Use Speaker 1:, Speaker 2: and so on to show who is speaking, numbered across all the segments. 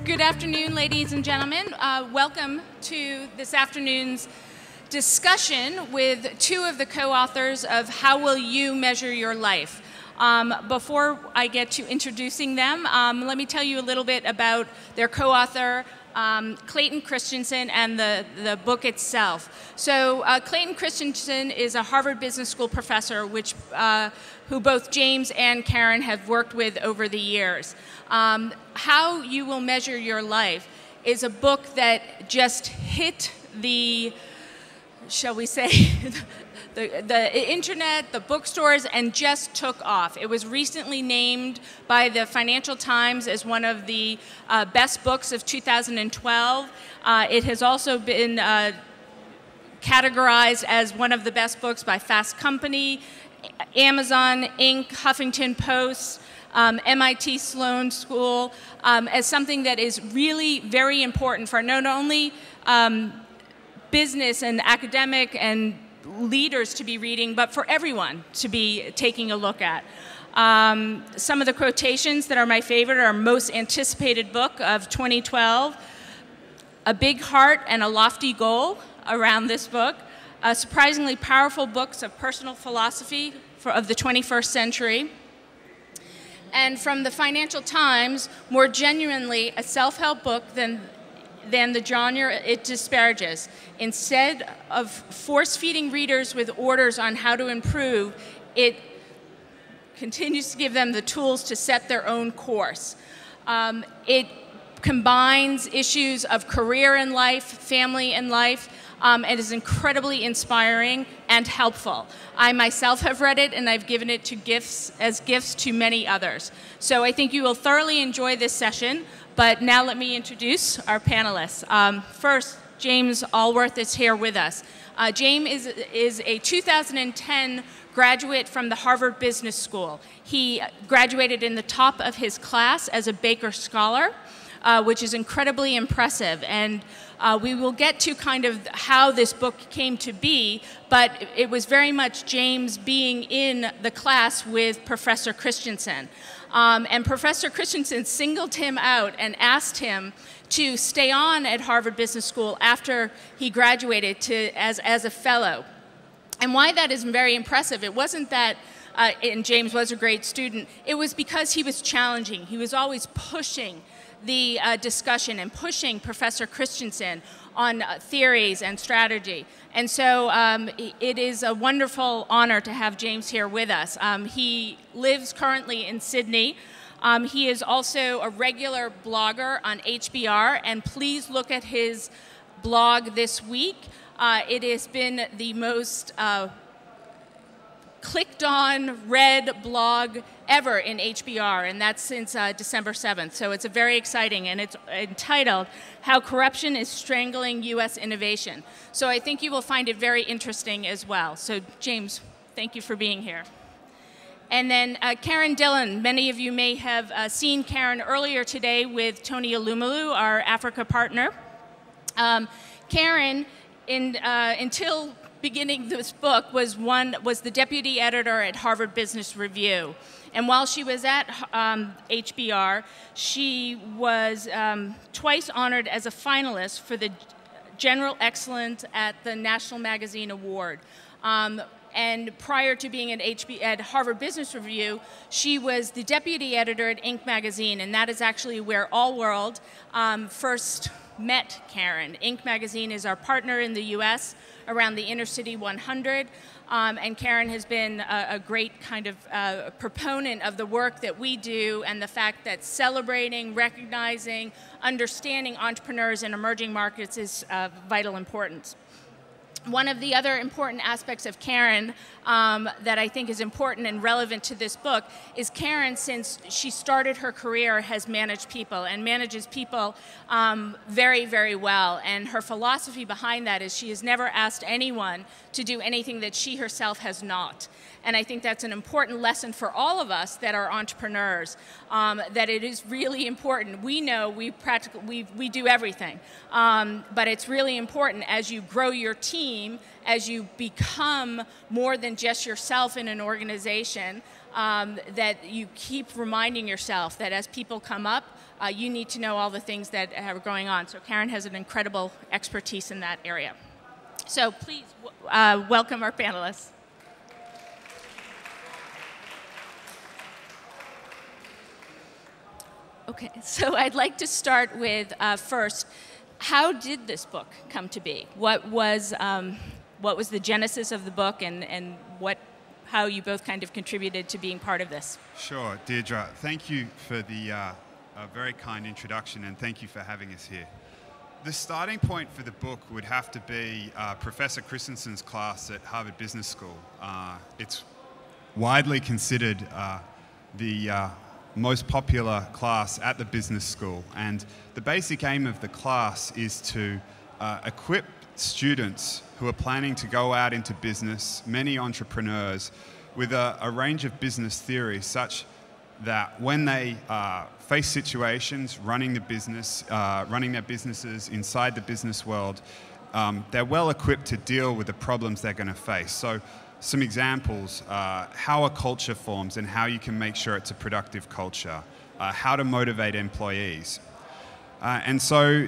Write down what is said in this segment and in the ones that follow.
Speaker 1: Good afternoon, ladies and gentlemen. Welcome to this afternoon's discussion with two of the co-authors of How Will You Measure Your Life? Before I get to introducing them, let me tell you a little bit about their co-author, Clayton Christensen, and the book itself. So Clayton Christensen is a Harvard Business School professor who both James and Karen have worked with over the years. How You Will Measure Your Life is a book that just hit the, shall we say, the internet, the bookstores, and just took off. It was recently named by the Financial Times as one of the best books of 2012. It has also been categorized as one of the best books by Fast Company, Amazon, Inc., Huffington Post, MIT Sloan School, as something that is really very important for not only business and academic and leaders to be reading, but for everyone to be taking a look at. Some of the quotations that are my favorite are most anticipated book of 2012, a big heart and a lofty goal around this book, surprisingly powerful books of personal philosophy of the 21st century, and from the Financial Times, more genuinely a self-help book than the genre it disparages. Instead of force-feeding readers with orders on how to improve, it continues to give them the tools to set their own course. It combines issues of career in life, family in life, and is incredibly inspiring and helpful. I myself have read it, and I've given it as gifts to many others. So I think you will thoroughly enjoy this session, but now let me introduce our panelists. First, James Allworth is here with us. James is a 2010 graduate from the Harvard Business School. He graduated in the top of his class as a Baker Scholar, which is incredibly impressive. And we will get to kind of how this book came to be, but it was very much James being in the class with Professor Christensen. And Professor Christensen singled him out and asked him to stay on at Harvard Business School after he graduated as a fellow. And why that is very impressive, it wasn't that and James was a great student, it was because he was challenging. He was always pushing the discussion and pushing Professor Christensen on theories and strategy. And so it is a wonderful honor to have James here with us. He lives currently in Sydney. He is also a regular blogger on HBR, and please look at his blog this week. It has been the most clicked on, read blog ever in HBR, and that's since December 7th. So it's very exciting, and it's entitled How Corruption is Strangling U.S. Innovation. So I think you will find it very interesting as well. So James, thank you for being here. And then Karen Dillon. Many of you may have seen Karen earlier today with Tony Alumelu, our Africa partner. Karen, until beginning this book, was the deputy editor at Harvard Business Review. And while she was at HBR, she was twice honored as a finalist for the General Excellence at the National Magazine Award. And prior to being at Harvard Business Review, she was the deputy editor at Inc. magazine, and that is actually where Allworld first met Karen. Inc. magazine is our partner in the US around the Inner City 100, and Karen has been a great kind of proponent of the work that we do and the fact that celebrating, recognizing, understanding entrepreneurs in emerging markets is of vital importance. One of the other important aspects of Karen that I think is important and relevant to this book is Karen, since she started her career, has managed people and manages people very, very well. And her philosophy behind that is she has never asked anyone to do anything that she herself has not. And I think that's an important lesson for all of us that are entrepreneurs, that it is really important. We know we do everything, but it's really important as you grow your team, as you become more than just yourself in an organization, that you keep reminding yourself that as people come up, you need to know all the things that are going on. So Karen has an incredible expertise in that area. So please welcome our panelists. Okay, so I'd like to start with first, how did this book come to be? What was the genesis of the book, and how you both kind of contributed to being part of this?
Speaker 2: Sure, Deirdre, thank you for the very kind introduction, and thank you for having us here. The starting point for the book would have to be Professor Christensen's class at Harvard Business School. It's widely considered the most popular class at the business school, and the basic aim of the class is to equip students who are planning to go out into business, many entrepreneurs, with a range of business theories such that when they face situations running their businesses inside the business world, they're well equipped to deal with the problems they're going to face. So some examples, how a culture forms and how you can make sure it's a productive culture, how to motivate employees. And so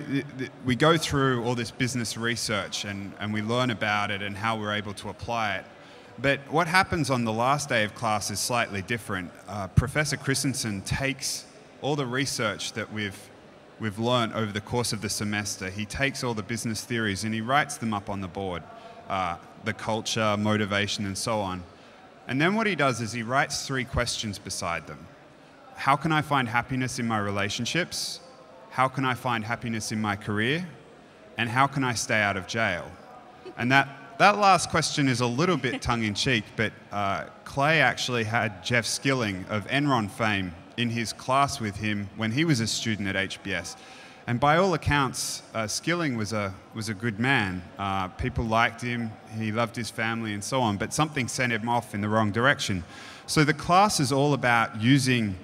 Speaker 2: we go through all this business research and we learn about it and how we're able to apply it. But what happens on the last day of class is slightly different. Professor Christensen takes all the research that we've learned over the course of the semester. He takes all the business theories and he writes them up on the board, the culture, motivation, and so on. And then what he does is he writes 3 questions beside them. How can I find happiness in my relationships? How can I find happiness in my career? And how can I stay out of jail? And that last question is a little bit tongue-in-cheek, but Clay actually had Jeff Skilling of Enron fame in his class with him when he was a student at HBS. And by all accounts, Skilling was a good man. People liked him, he loved his family and so on, but something sent him off in the wrong direction. So the class is all about using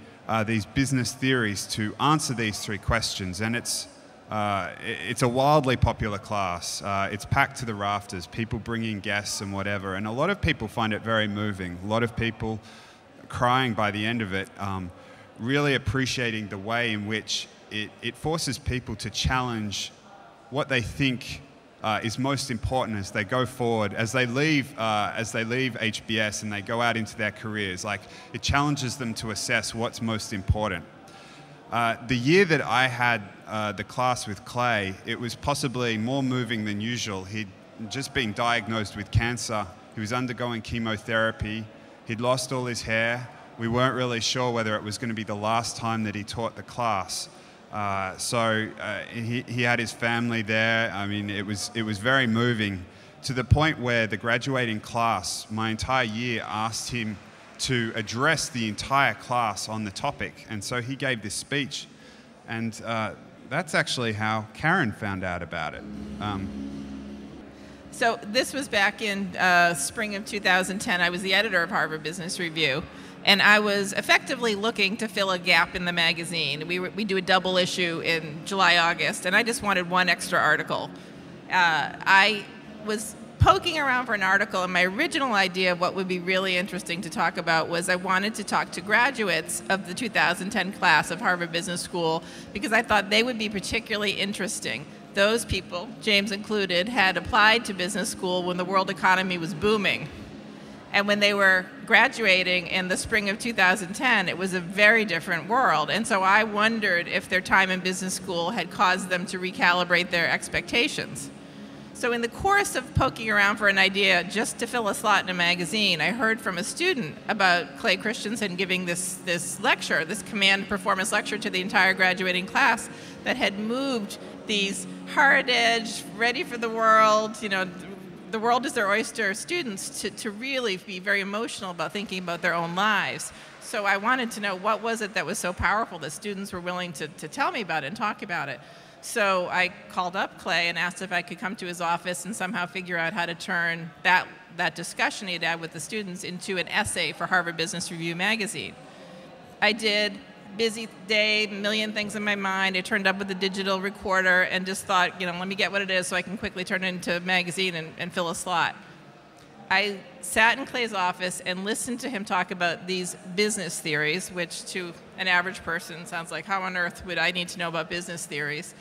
Speaker 2: these business theories to answer these 3 questions, and it's a wildly popular class. It's packed to the rafters, people bringing guests and whatever, and a lot of people find it very moving. A lot of people crying by the end of it, really appreciating the way in which it forces people to challenge what they think is most important as they go forward, as they leave HBS and they go out into their careers. Like, it challenges them to assess what's most important. The year that I had the class with Clay, it was possibly more moving than usual. He'd just been diagnosed with cancer. He was undergoing chemotherapy. He'd lost all his hair. We weren't really sure whether it was going to be the last time that he taught the class. So he had his family there. I mean, it was very moving, to the point where the graduating class, my entire year, asked him to address the entire class on the topic. And so he gave this speech, and that's actually how Karen found out about it.
Speaker 3: So this was back in spring of 2010. I was the editor of Harvard Business Review, and I was effectively looking to fill a gap in the magazine. We do a double issue in July, August, and I just wanted one extra article. I was poking around for an article, and my original idea of what would be really interesting to talk about was I wanted to talk to graduates of the 2010 class of Harvard Business School, because I thought they would be particularly interesting. Those people, James included, had applied to business school when the world economy was booming. And when they were graduating in the spring of 2010, it was a very different world. And so I wondered if their time in business school had caused them to recalibrate their expectations. So in the course of poking around for an idea just to fill a slot in a magazine, I heard from a student about Clay Christensen giving this lecture, this command performance lecture to the entire graduating class that had moved these hard-edged, ready for the world, the world is their oyster students to really be very emotional about thinking about their own lives. So I wanted to know, what was it that was so powerful that students were willing to tell me about it and talk about it. So I called up Clay and asked if I could come to his office and somehow figure out how to turn that discussion he had with the students into an essay for Harvard Business Review magazine. I did. Busy day, a million things in my mind. I turned up with a digital recorder and just thought, let me get what it is so I can quickly turn it into a magazine and fill a slot. I sat in Clay's office and listened to him talk about these business theories, which to an average person sounds like, how on earth would I need to know about business theories?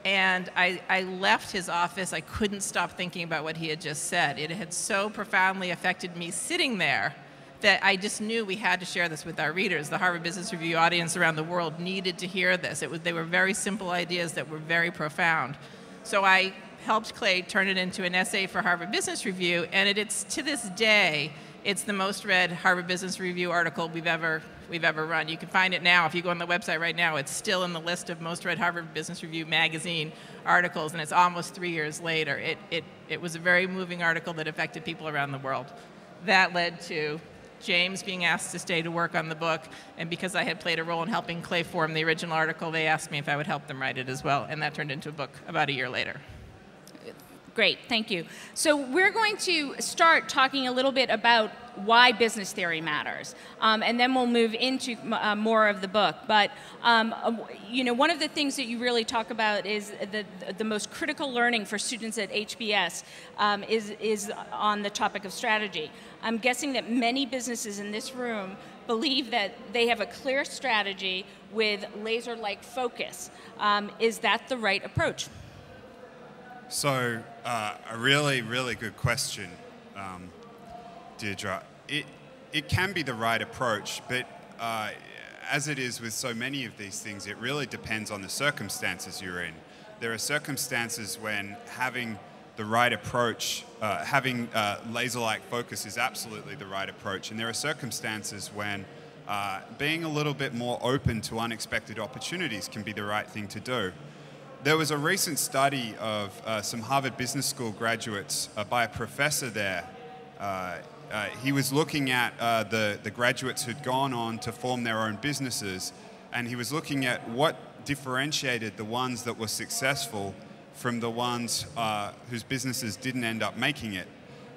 Speaker 3: And I left his office. I couldn't stop thinking about what he had just said. It had so profoundly affected me sitting there that I just knew we had to share this with our readers. The Harvard Business Review audience around the world needed to hear this. They were very simple ideas that were very profound. So I helped Clay turn it into an essay for Harvard Business Review, and it's to this day, it's the most read Harvard Business Review article we've ever run. You can find it now. If you go on the website right now, it's still in the list of most read Harvard Business Review magazine articles, and it's almost 3 years later. It was a very moving article that affected people around the world. That led to James being asked to stay to work on the book, and because I had played a role in helping Clay form the original article, they asked me if I would help them write it as well, and that turned into a book about a year later.
Speaker 1: Great, thank you. So we're going to start talking a little bit about why business theory matters, and then we'll move into more of the book. But you know, one of the things that you really talk about is the most critical learning for students at HBS is on the topic of strategy. I'm guessing that many businesses in this room believe that they have a clear strategy with laser-like focus. Is that the right approach?
Speaker 2: So, a really, really good question, Deirdre. It can be the right approach, but as it is with so many of these things, it really depends on the circumstances you're in. There are circumstances when having the right approach, having laser-like focus is absolutely the right approach, and there are circumstances when being a little bit more open to unexpected opportunities can be the right thing to do. There was a recent study of some Harvard Business School graduates by a professor there. He was looking at the graduates who'd gone on to form their own businesses, and he was looking at what differentiated the ones that were successful from the ones whose businesses didn't end up making it.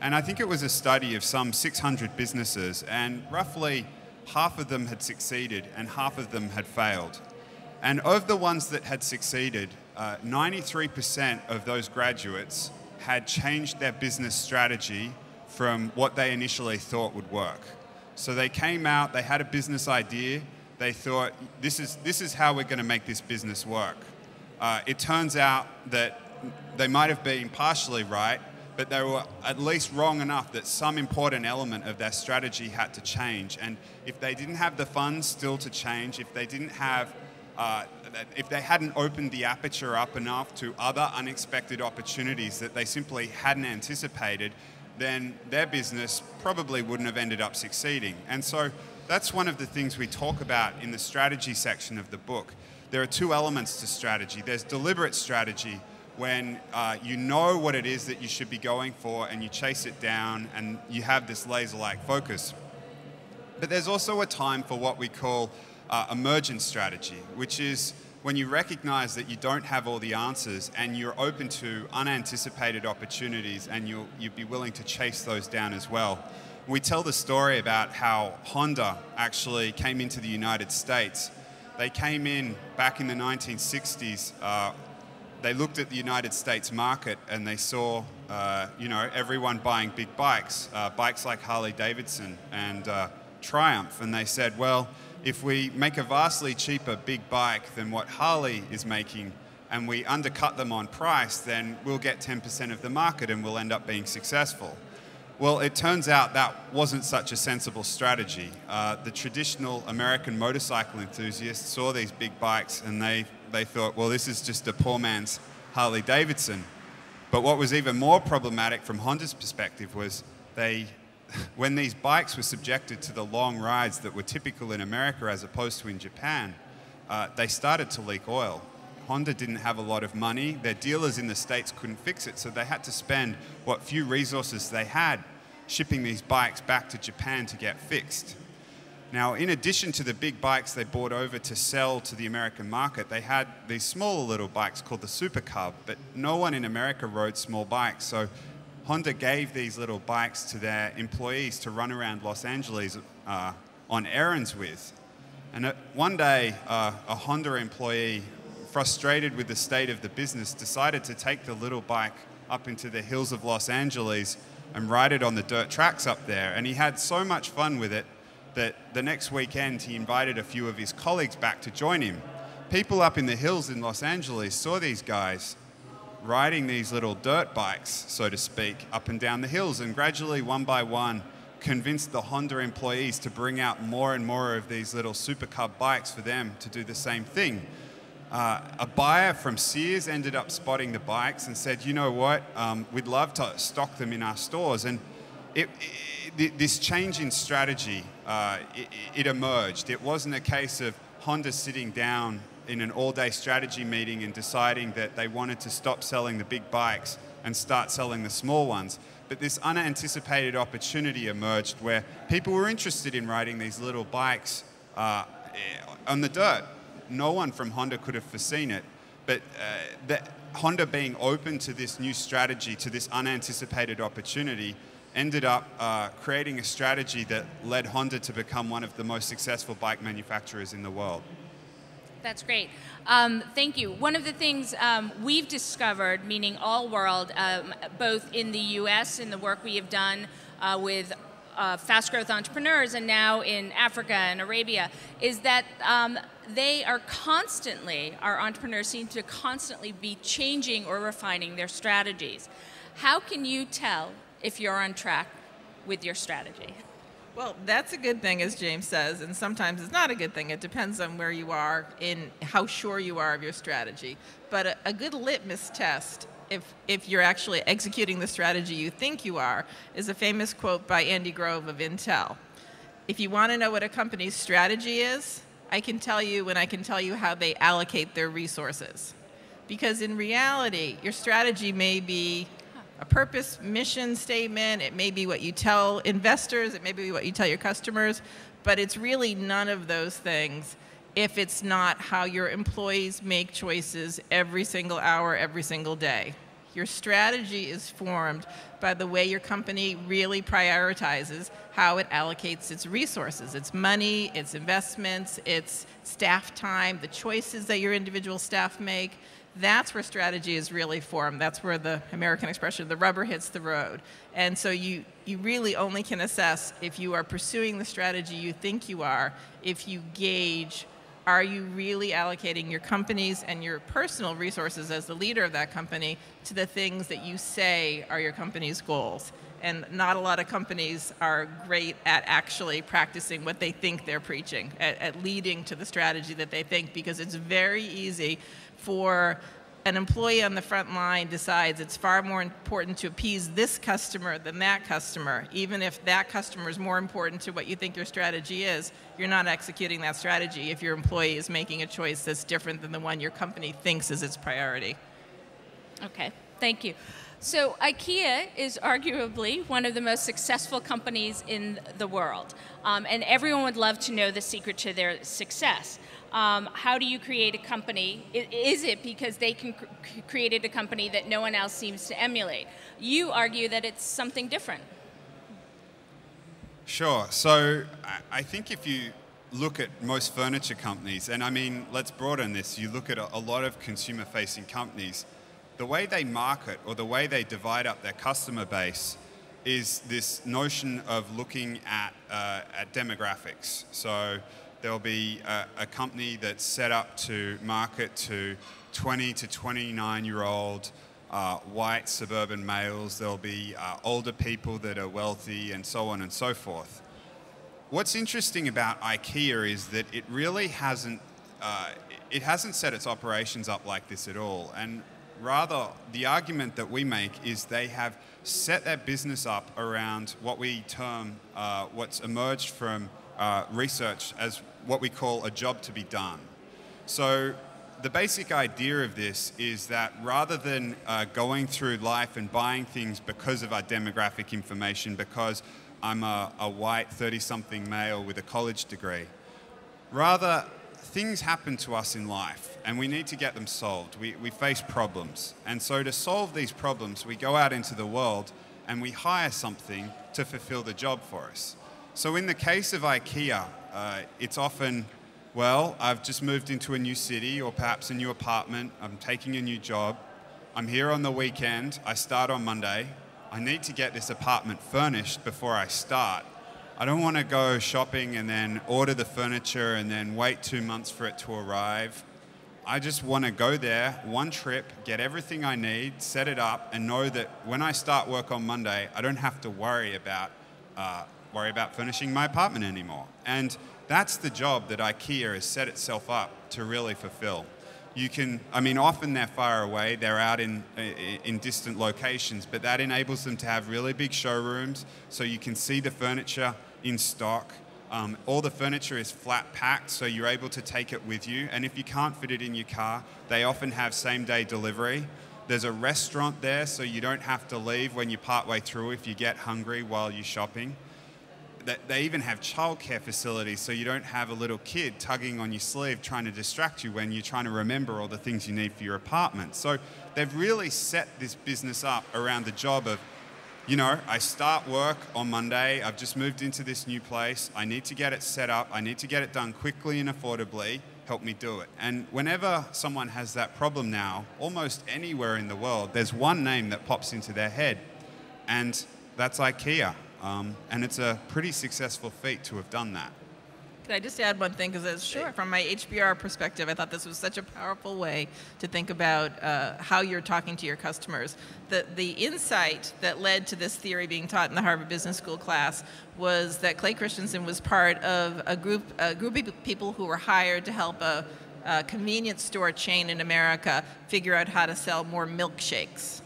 Speaker 2: And I think it was a study of some 600 businesses, and roughly half of them had succeeded and half of them had failed. And of the ones that had succeeded, 93% of those graduates had changed their business strategy from what they initially thought would work. So they came out, they had a business idea, they thought, this is how we're going to make this business work. It turns out that they might have been partially right, but they were at least wrong enough that some important element of their strategy had to change. And if they didn't have the funds still to change, if they didn't have if they hadn't opened the aperture up enough to other unexpected opportunities that they simply hadn't anticipated, then their business probably wouldn't have ended up succeeding. And so that's one of the things we talk about in the strategy section of the book. There are two elements to strategy. There's deliberate strategy, when you know what it is that you should be going for and you chase it down and you have this laser-like focus. But there's also a time for what we call emergent strategy, which is when you recognize that you don't have all the answers and you're open to unanticipated opportunities and you'd be willing to chase those down as well. We tell the story about how Honda actually came into the United States. They came in back in the 1960s. They looked at the United States market and they saw, you know, everyone buying big bikes, bikes like Harley Davidson and Triumph, and they said, well, if we make a vastly cheaper big bike than what Harley is making and we undercut them on price, then we'll get 10% of the market and we'll end up being successful. Well, it turns out that wasn't such a sensible strategy. The traditional American motorcycle enthusiasts saw these big bikes and they thought, well, this is just a poor man's Harley Davidson. But what was even more problematic from Honda's perspective was when these bikes were subjected to the long rides that were typical in America as opposed to in Japan, they started to leak oil. Honda didn't have a lot of money. Their dealers in the States couldn't fix it, so they had to spend what few resources they had shipping these bikes back to Japan to get fixed. Now, in addition to the big bikes they brought over to sell to the American market, they had these smaller little bikes called the Super Cub, but no one in America rode small bikes, so Honda gave these little bikes to their employees to run around Los Angeles on errands with. And one day, a Honda employee, frustrated with the state of the business, decided to take the little bike up into the hills of Los Angeles and ride it on the dirt tracks up there. And he had so much fun with it that the next weekend he invited a few of his colleagues back to join him. People up in the hills in Los Angeles saw these guys riding these little dirt bikes, so to speak, up and down the hills, and gradually, one by one, convinced the Honda employees to bring out more and more of these little Super Cub bikes for them to do the same thing. A buyer from Sears ended up spotting the bikes and said, you know what, we'd love to stock them in our stores. And this change in strategy, it emerged. It wasn't a case of Honda sitting down in an all-day strategy meeting and deciding that they wanted to stop selling the big bikes and start selling the small ones. But this unanticipated opportunity emerged where people were interested in riding these little bikes on the dirt. No one from Honda could have foreseen it, but Honda being open to this new strategy, to this unanticipated opportunity, ended up creating a strategy that led Honda to become one of the most successful bike manufacturers in the world.
Speaker 1: That's great. Thank you. One of the things we've discovered, meaning Allworld, both in the US in the work we have done with fast growth entrepreneurs and now in Africa and Arabia, is that they are constantly, our entrepreneurs seem to constantly be changing or refining their strategies. How can you tell if you're on track with your strategy?
Speaker 3: Well, that's a good thing, as James says, and sometimes it's not a good thing. It depends on where you are in how sure you are of your strategy. But a good litmus test, if you're actually executing the strategy you think you are, is a famous quote by Andy Grove of Intel. If you want to know what a company's strategy is, I can tell you when I can tell you how they allocate their resources. Because in reality, your strategy may be a purpose, mission statement, it may be what you tell investors, it may be what you tell your customers, but it's really none of those things if it's not how your employees make choices every single hour, every single day. Your strategy is formed by the way your company really prioritizes how it allocates its resources, its money, its investments, its staff time, the choices that your individual staff make. That's where strategy is really formed. That's where the American expression, the rubber hits the road. And so you really only can assess if you are pursuing the strategy you think you are, if you gauge, are you really allocating your company's and your personal resources as the leader of that company to the things that you say are your company's goals. And not a lot of companies are great at actually practicing what they think they're preaching, at leading to the strategy that they think, because it's very easy for an employee on the front line decides it's far more important to appease this customer than that customer. Even if that customer is more important to what you think your strategy is, you're not executing that strategy if your employee is making a choice that's different than the one your company thinks is its priority.
Speaker 1: Okay, thank you. So IKEA is arguably one of the most successful companies in the world, and everyone would love to know the secret to their success. How do you create a company? Is it because they created a company that no one else seems to emulate? You argue that it's something different.
Speaker 2: Sure. So I think if you look at most furniture companies, and I mean, let's broaden this, you look at a lot of consumer-facing companies, the way they market or the way they divide up their customer base is this notion of looking at demographics. So there'll be a company that's set up to market to 20 to 29-year-old white suburban males. There'll be older people that are wealthy and so on and so forth. What's interesting about IKEA is that it really hasn't set its operations up like this at all. And rather, the argument that we make is they have set their business up around what we term, what's emerged from research as what we call a job to be done. So the basic idea of this is that rather than going through life and buying things because of our demographic information, because I'm a white 30-something male with a college degree, rather things happen to us in life and we need to get them solved. We face problems. And so to solve these problems, we go out into the world and we hire something to fulfill the job for us. So in the case of IKEA, it's often, well, I've just moved into a new city or perhaps a new apartment. I'm taking a new job. I'm here on the weekend. I start on Monday. I need to get this apartment furnished before I start. I don't want to go shopping and then order the furniture and then wait 2 months for it to arrive. I just want to go there, one trip, get everything I need, set it up, and know that when I start work on Monday, I don't have to worry about furnishing my apartment anymore. And that's the job that IKEA has set itself up to really fulfill. You can, I mean, often they're far away, they're out in distant locations, but that enables them to have really big showrooms so you can see the furniture in stock. All the furniture is flat packed, so you're able to take it with you. And if you can't fit it in your car, they often have same-day delivery. There's a restaurant there, so you don't have to leave when you part way through if you get hungry while you're shopping. They even have childcare facilities, so you don't have a little kid tugging on your sleeve trying to distract you when you're trying to remember all the things you need for your apartment. So they've really set this business up around the job of, you know, I start work on Monday, I've just moved into this new place, I need to get it set up, I need to get it done quickly and affordably, help me do it. And whenever someone has that problem now, almost anywhere in the world, there's one name that pops into their head, and that's IKEA. And it's a pretty successful feat to have done that.
Speaker 3: Can I just add one thing? Because from my HBR perspective, I thought this was such a powerful way to think about how you're talking to your customers. The insight that led to this theory being taught in the Harvard Business School class was that Clay Christensen was part of a group of people who were hired to help a convenience store chain in America figure out how to sell more milkshakes.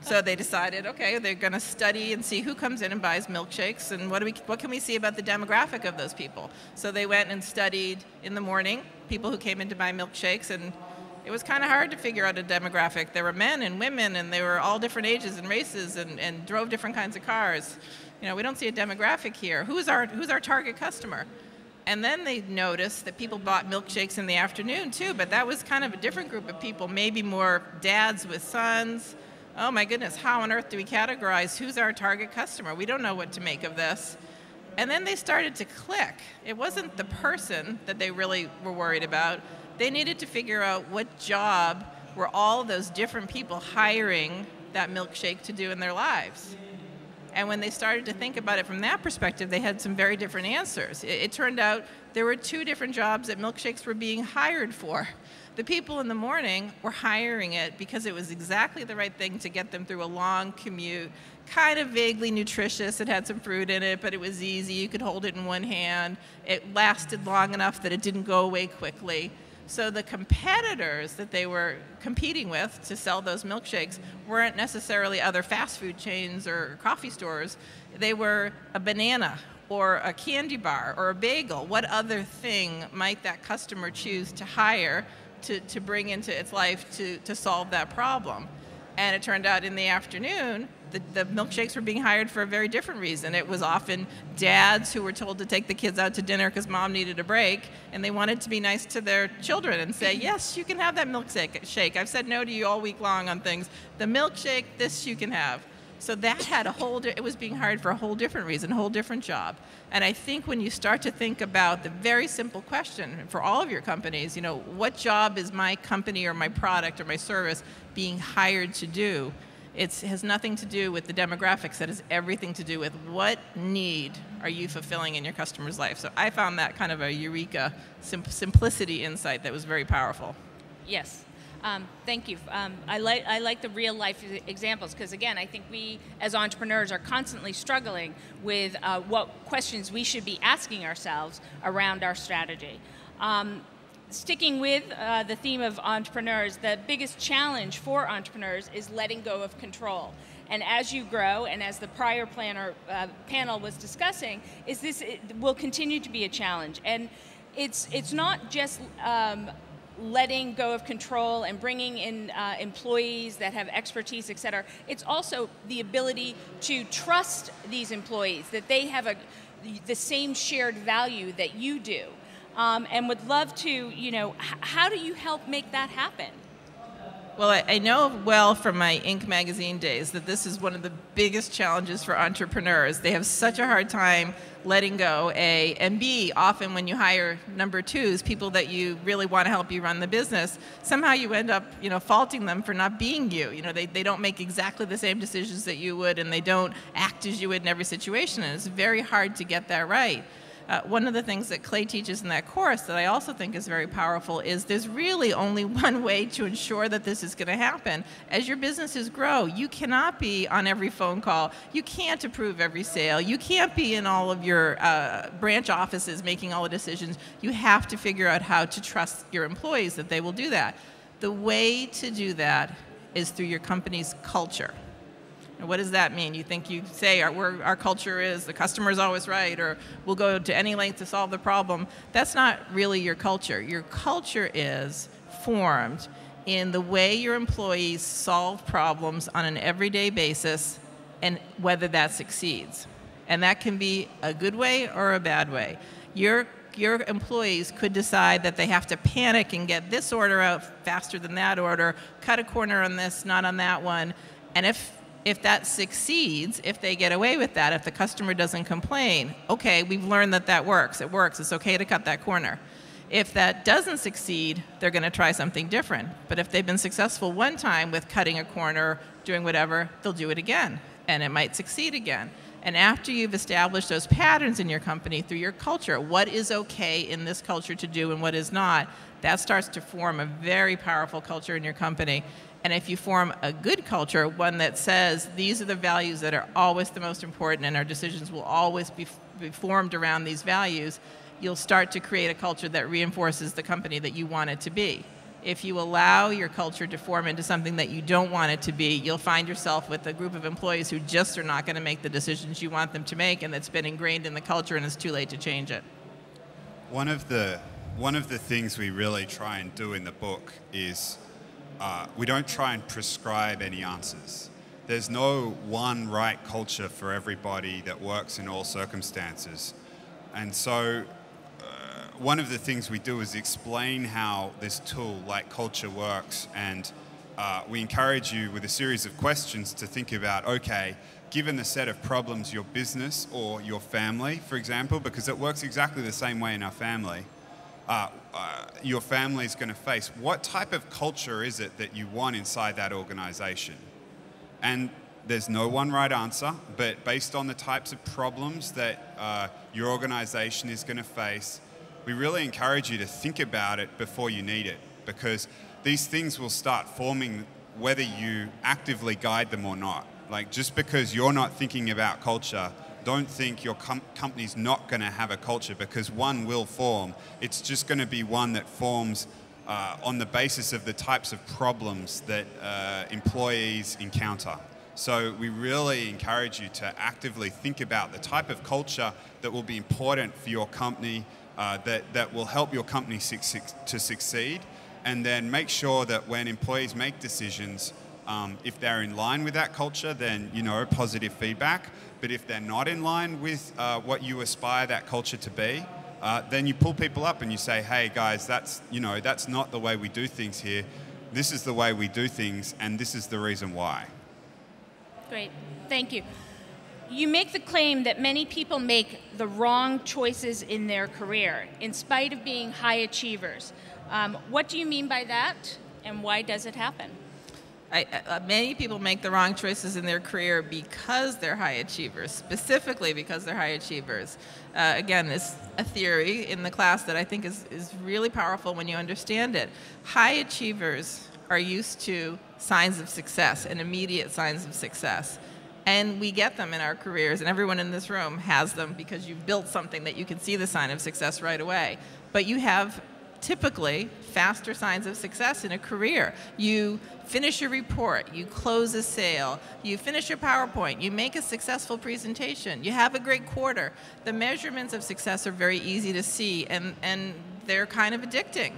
Speaker 3: So they decided, okay, they're going to study and see who comes in and buys milkshakes, and what can we see about the demographic of those people. So they went and studied in the morning people who came in to buy milkshakes, and it was kind of hard to figure out a demographic. There were men and women, and they were all different ages and races, and drove different kinds of cars. You know, we don't see a demographic here. Who's our target customer? And then they noticed that people bought milkshakes in the afternoon too, but that was kind of a different group of people, maybe more dads with sons. Oh my goodness, how on earth do we categorize who's our target customer? We don't know what to make of this. And then they started to click. It wasn't the person that they really were worried about. They needed to figure out what job were all of those different people hiring that milkshake to do in their lives. And when they started to think about it from that perspective, they had some very different answers. It turned out there were 2 different jobs that milkshakes were being hired for. The people in the morning were hiring it because it was exactly the right thing to get them through a long commute, kind of vaguely nutritious. It had some fruit in it, but it was easy. You could hold it in one hand. It lasted long enough that it didn't go away quickly. So the competitors that they were competing with to sell those milkshakes weren't necessarily other fast food chains or coffee stores. They were a banana or a candy bar or a bagel. What other thing might that customer choose to hire to bring into its life to solve that problem? And it turned out in the afternoon, the milkshakes were being hired for a very different reason. It was often dads who were told to take the kids out to dinner because mom needed a break, and they wanted to be nice to their children and say, yes, you can have that milkshake. I've said no to you all week long on things. The milkshake, this you can have. So that had it was being hired for a whole different reason, a whole different job. And I think when you start to think about the very simple question for all of your companies, you know, what job is my company or my product or my service being hired to do? It has nothing to do with the demographics. That has everything to do with what need are you fulfilling in your customer's life. So I found that kind of a eureka, simplicity insight that was very powerful.
Speaker 1: Yes. Thank you. I like the real life examples because, again, I think we as entrepreneurs are constantly struggling with what questions we should be asking ourselves around our strategy. Sticking with the theme of entrepreneurs, the biggest challenge for entrepreneurs is letting go of control. And as you grow, and as the prior panel was discussing, it will continue to be a challenge. And it's not just letting go of control and bringing in employees that have expertise, et cetera. It's also the ability to trust these employees, that they have the same shared value that you do. And would love to, you know, how do you help make that happen?
Speaker 3: Well, I know well from my Inc. magazine days that this is one of the biggest challenges for entrepreneurs. They have such a hard time letting go, A, and B, often when you hire number twos, people that you really want to help you run the business, somehow you end up, faulting them for not being you. They don't make exactly the same decisions that you would, and they don't act as you would in every situation, and it's very hard to get that right. One of the things that Clay teaches in that course that I also think is very powerful is there's really only one way to ensure that this is going to happen. As your businesses grow, you cannot be on every phone call. You can't approve every sale. You can't be in all of your branch offices making all the decisions. You have to figure out how to trust your employees that they will do that. The way to do that is through your company's culture. And what does that mean? You think you say our culture is the customer is always right, or we'll go to any length to solve the problem. That's not really your culture. Your culture is formed in the way your employees solve problems on an everyday basis and whether that succeeds. And that can be a good way or a bad way. Your employees could decide that they have to panic and get this order out faster than that order, cut a corner on this, not on that one. And if that succeeds, if they get away with that, if the customer doesn't complain, okay, we've learned that that works. It works. It's okay to cut that corner. If that doesn't succeed, they're going to try something different. But if they've been successful one time with cutting a corner, doing whatever, they'll do it again, and it might succeed again. And after you've established those patterns in your company through your culture, what is okay in this culture to do and what is not, that starts to form a very powerful culture in your company. And if you form a good culture, one that says these are the values that are always the most important and our decisions will always be formed around these values, you'll start to create a culture that reinforces the company that you want it to be. If you allow your culture to form into something that you don't want it to be, you'll find yourself with a group of employees who just are not going to make the decisions you want them to make, and that's been ingrained in the culture and it's too late to change it.
Speaker 2: One of the things we really try and do in the book is we don't try and prescribe any answers. There's no one right culture for everybody that works in all circumstances. And so one of the things we do is explain how this tool like culture works, and we encourage you with a series of questions to think about, okay, given the set of problems your business or your family, for example, because it works exactly the same way in our family, your family is going to face, what type of culture is it that you want inside that organization? And there's no one right answer, but based on the types of problems that your organization is going to face, we really encourage you to think about it before you need it, because these things will start forming whether you actively guide them or not. Like, just because you're not thinking about culture, don't think your company's not going to have a culture, because one will form. It's just going to be one that forms on the basis of the types of problems that employees encounter. So we really encourage you to actively think about the type of culture that will be important for your company, that will help your company to succeed, and then make sure that when employees make decisions, if they're in line with that culture, then, positive feedback. But if they're not in line with what you aspire that culture to be, then you pull people up and you say, hey guys, that's not the way we do things here. This is the way we do things, and this is the reason why.
Speaker 1: Great, thank you. You make the claim that many people make the wrong choices in their career, in spite of being high achievers. What do you mean by that, and why does it happen?
Speaker 3: Many people make the wrong choices in their career because they're high achievers, specifically because they're high achievers. Again, this is a theory in the class that I think is really powerful when you understand it. High achievers are used to signs of success and immediate signs of success. And we get them in our careers, and everyone in this room has them because you've built something that you can see the sign of success right away. But you have typically faster signs of success in a career. You finish a report, you close a sale, you finish your PowerPoint, you make a successful presentation, you have a great quarter. The measurements of success are very easy to see, and they're kind of addicting.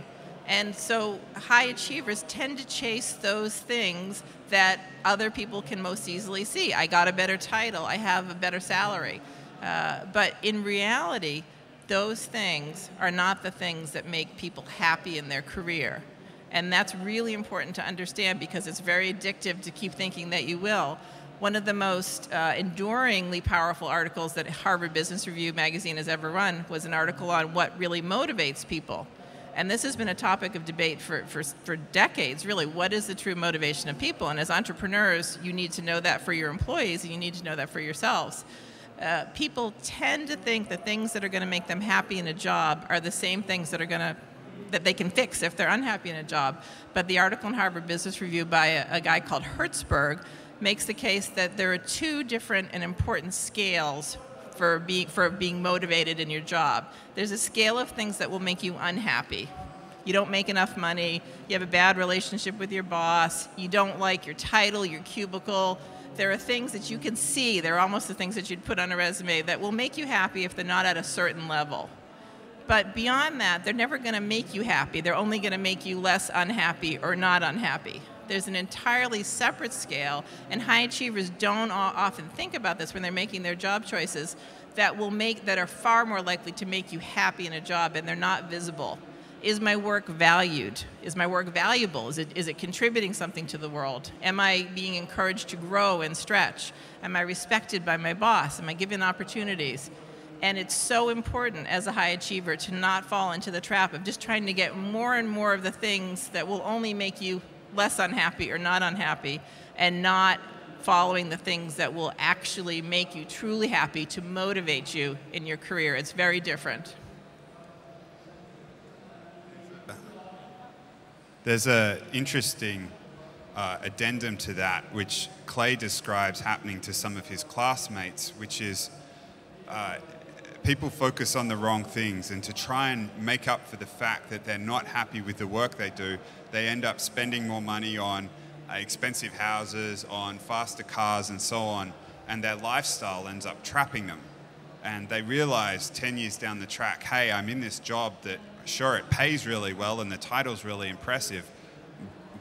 Speaker 3: And so high achievers tend to chase those things that other people can most easily see. I got a better title, I have a better salary. But in reality, those things are not the things that make people happy in their career. And that's really important to understand because it's very addictive to keep thinking that you will. One of the most enduringly powerful articles that Harvard Business Review magazine has ever run was an article on what really motivates people. And this has been a topic of debate for decades, really. What is the true motivation of people? And as entrepreneurs, you need to know that for your employees, and you need to know that for yourselves. People tend to think the things that are going to make them happy in a job are the same things that they can fix if they're unhappy in a job. But the article in Harvard Business Review by a guy called Hertzberg makes the case that there are two different and important scales for being motivated in your job. There's a scale of things that will make you unhappy. You don't make enough money, you have a bad relationship with your boss, you don't like your title, your cubicle. There are things that you can see, they're almost the things that you'd put on a resume that will make you happy if they're not at a certain level. But beyond that, they're never going to make you happy. They're only going to make you less unhappy or not unhappy. There's an entirely separate scale, and high achievers don't often think about this when they're making their job choices, that are far more likely to make you happy in a job, and they're not visible. Is my work valued? Is my work valuable? Is it contributing something to the world? Am I being encouraged to grow and stretch? Am I respected by my boss? Am I given opportunities? And it's so important as a high achiever to not fall into the trap of just trying to get more and more of the things that will only make you less unhappy or not unhappy, and not following the things that will actually make you truly happy to motivate you in your career. It's very different.
Speaker 2: There's an interesting addendum to that, which Clay describes happening to some of his classmates, which is people focus on the wrong things, and to try and make up for the fact that they're not happy with the work they do, they end up spending more money on expensive houses, on faster cars and so on, and their lifestyle ends up trapping them. And they realize 10 years down the track, hey, I'm in this job that, sure, it pays really well and the title's really impressive,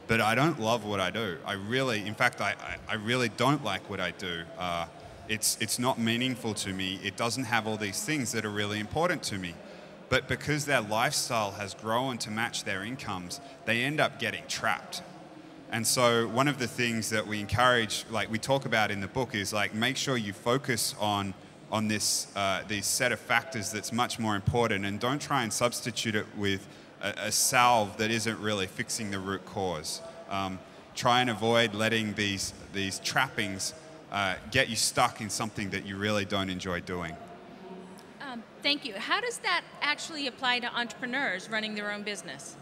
Speaker 2: but I don't love what I do. I really don't like what I do. It's not meaningful to me. It doesn't have all these things that are really important to me. But because their lifestyle has grown to match their incomes, they end up getting trapped. And so one of the things that we encourage, like we talk about in the book, is like make sure you focus on these set of factors that's much more important, and don't try and substitute it with a salve that isn't really fixing the root cause. Try and avoid letting these trappings get you stuck in something that you really don't enjoy doing.
Speaker 1: Thank you. How does that actually apply to entrepreneurs running their own business?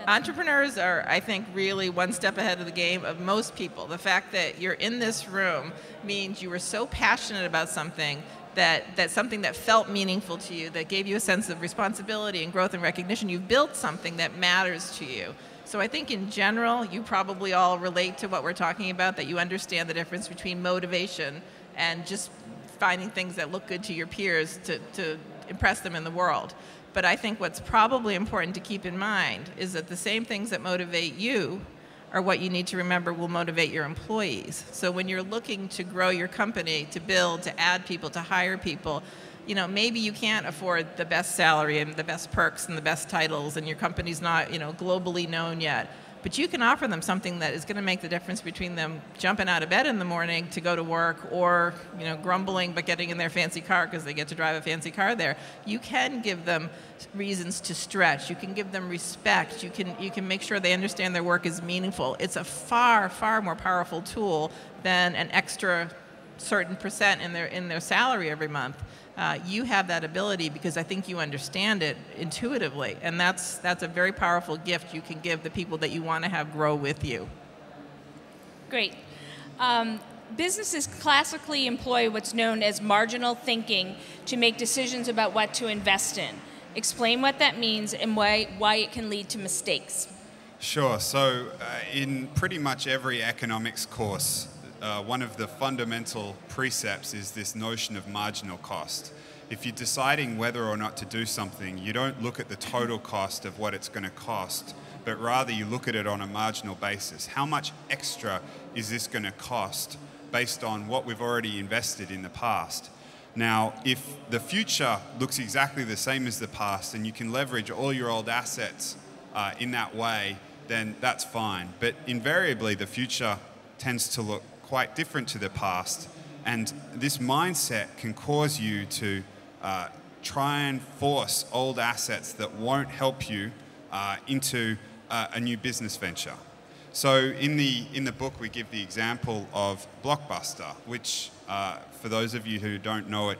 Speaker 3: Entrepreneurs are, I think, really one step ahead of the game of most people. The fact that you're in this room means you were so passionate about something that something that felt meaningful to you, that gave you a sense of responsibility and growth and recognition. You've built something that matters to you. So I think in general, you probably all relate to what we're talking about, that you understand the difference between motivation and just finding things that look good to your peers to impress them in the world. But I think what's probably important to keep in mind is that the same things that motivate you are what you need to remember will motivate your employees. So when you're looking to grow your company, to build, to add people, to hire people, maybe you can't afford the best salary and the best perks and the best titles, and your company's not, globally known yet. But you can offer them something that is going to make the difference between them jumping out of bed in the morning to go to work, or grumbling but getting in their fancy car because they get to drive a fancy car there. You can give them reasons to stretch. You can give them respect. You can make sure they understand their work is meaningful. It's a far, far more powerful tool than an extra certain percent in their salary every month. You have that ability because I think you understand it intuitively, and that's a very powerful gift you can give the people that you want to have grow with you.
Speaker 1: Great. Businesses classically employ what's known as marginal thinking to make decisions about what to invest in. Explain what that means and why it can lead to mistakes.
Speaker 2: Sure. So in pretty much every economics course, one of the fundamental precepts is this notion of marginal cost. If you're deciding whether or not to do something, you don't look at the total cost of what it's going to cost, but rather you look at it on a marginal basis. How much extra is this going to cost based on what we've already invested in the past? Now, if the future looks exactly the same as the past and you can leverage all your old assets in that way, then that's fine. But invariably, the future tends to look quite different to the past. And this mindset can cause you to try and force old assets that won't help you into a new business venture. So in the book, we give the example of Blockbuster, which, for those of you who don't know it,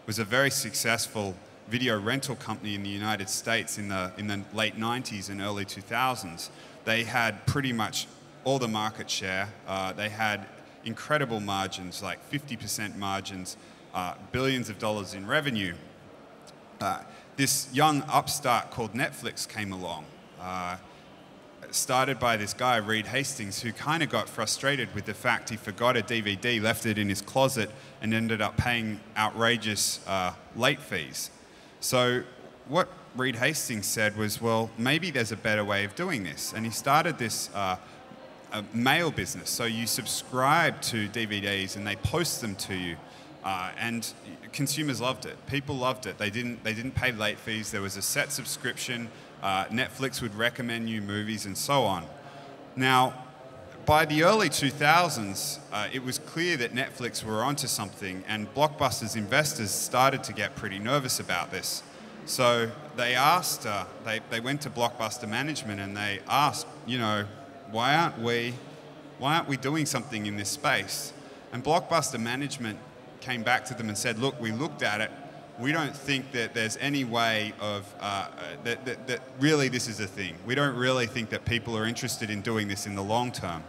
Speaker 2: was a very successful video rental company in the United States in the late 90s and early 2000s. They had pretty much all the market share. They had incredible margins, like 50% margins, billions of dollars in revenue. This young upstart called Netflix came along, started by this guy, Reed Hastings, who kind of got frustrated with the fact he forgot a DVD, left it in his closet, and ended up paying outrageous late fees. So what Reed Hastings said was, well, maybe there's a better way of doing this. And he started this a mail business. So you subscribe to DVDs and they post them to you. And consumers loved it. People loved it. They didn't pay late fees. There was a set subscription. Netflix would recommend you movies and so on. Now, by the early 2000s, it was clear that Netflix were onto something, and Blockbuster's investors started to get pretty nervous about this. So they asked, they went to Blockbuster management and they asked, you know, why aren't we doing something in this space? And Blockbuster management came back to them and said, look, we looked at it. We don't think that there's any way of, that really this is a thing. We don't really think that people are interested in doing this in the long term.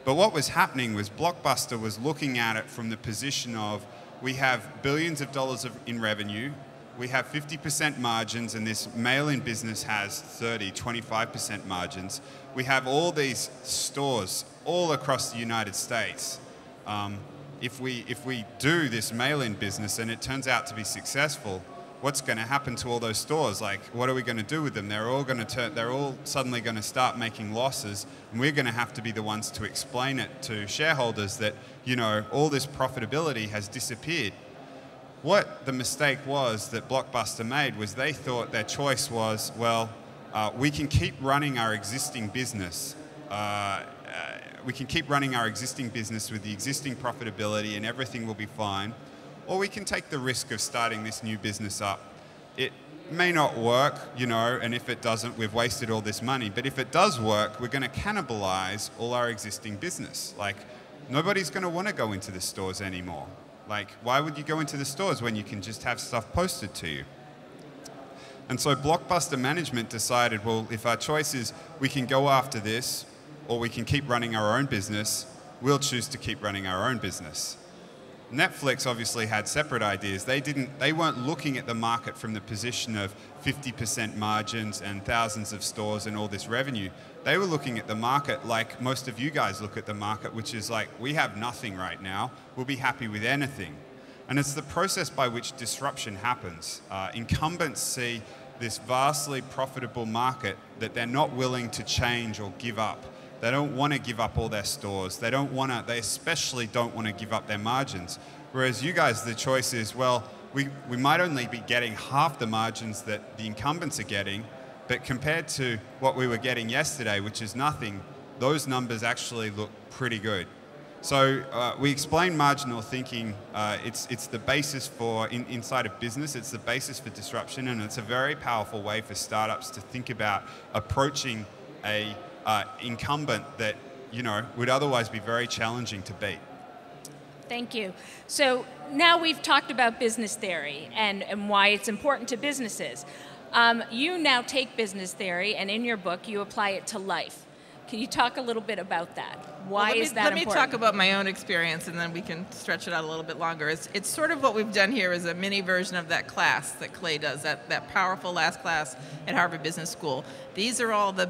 Speaker 2: But what was happening was Blockbuster was looking at it from the position of, we have billions of dollars in revenue, we have 50% margins, and this mail-in business has 30, 25% margins. We have all these stores all across the United States. If we do this mail-in business and it turns out to be successful, what's going to happen to all those stores? Like, what are we going to do with them? They're all suddenly going to start making losses, and we're going to have to be the ones to explain it to shareholders that, you know, all this profitability has disappeared. What the mistake was that Blockbuster made was they thought their choice was, well, we can keep running our existing business. We can keep running our existing business with the existing profitability and everything will be fine, or we can take the risk of starting this new business up. It may not work, you know, and if it doesn't, we've wasted all this money. But if it does work, we're going to cannibalize all our existing business. Like, nobody's going to want to go into the stores anymore. Like, why would you go into the stores when you can just have stuff posted to you? And so Blockbuster management decided, well, if our choice is we can go after this, or we can keep running our own business, we'll choose to keep running our own business. Netflix obviously had separate ideas. They weren't looking at the market from the position of 50% margins and thousands of stores and all this revenue. They were looking at the market like most of you guys look at the market, which is like, we have nothing right now. We'll be happy with anything. And it's the process by which disruption happens. Incumbents see this vastly profitable market that they're not willing to change or give up. They don't want to give up all their stores. They especially don't want to give up their margins. Whereas you guys, the choice is, well, we might only be getting half the margins that the incumbents are getting, but compared to what we were getting yesterday, which is nothing, those numbers actually look pretty good. So we explain marginal thinking. It's the basis for, inside of business, it's the basis for disruption, and it's a very powerful way for startups to think about approaching a incumbent that, you know, would otherwise be very challenging to beat.
Speaker 1: Thank you. So now we've talked about business theory and why it's important to businesses. You now take business theory, and in your book, you apply it to life. Can you talk a little bit about that? Why is that important?
Speaker 3: Let me talk about my own experience, and then we can stretch it out a little bit longer. It's sort of what we've done here is a mini version of that class that Clay does, that powerful last class at Harvard Business School. These are all the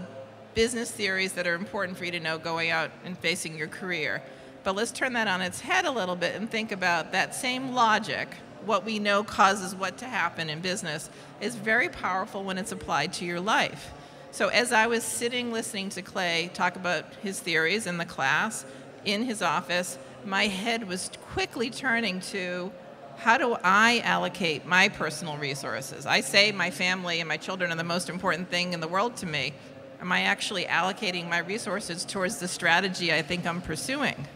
Speaker 3: business theories that are important for you to know going out and facing your career. But let's turn that on its head a little bit and think about that same logic. What we know causes what to happen in business is very powerful when it's applied to your life. So as I was sitting listening to Clay talk about his theories in the class, in his office, my head was quickly turning to, how do I allocate my personal resources? I say my family and my children are the most important thing in the world to me, Am I actually allocating my resources towards the strategy I think I'm pursuing?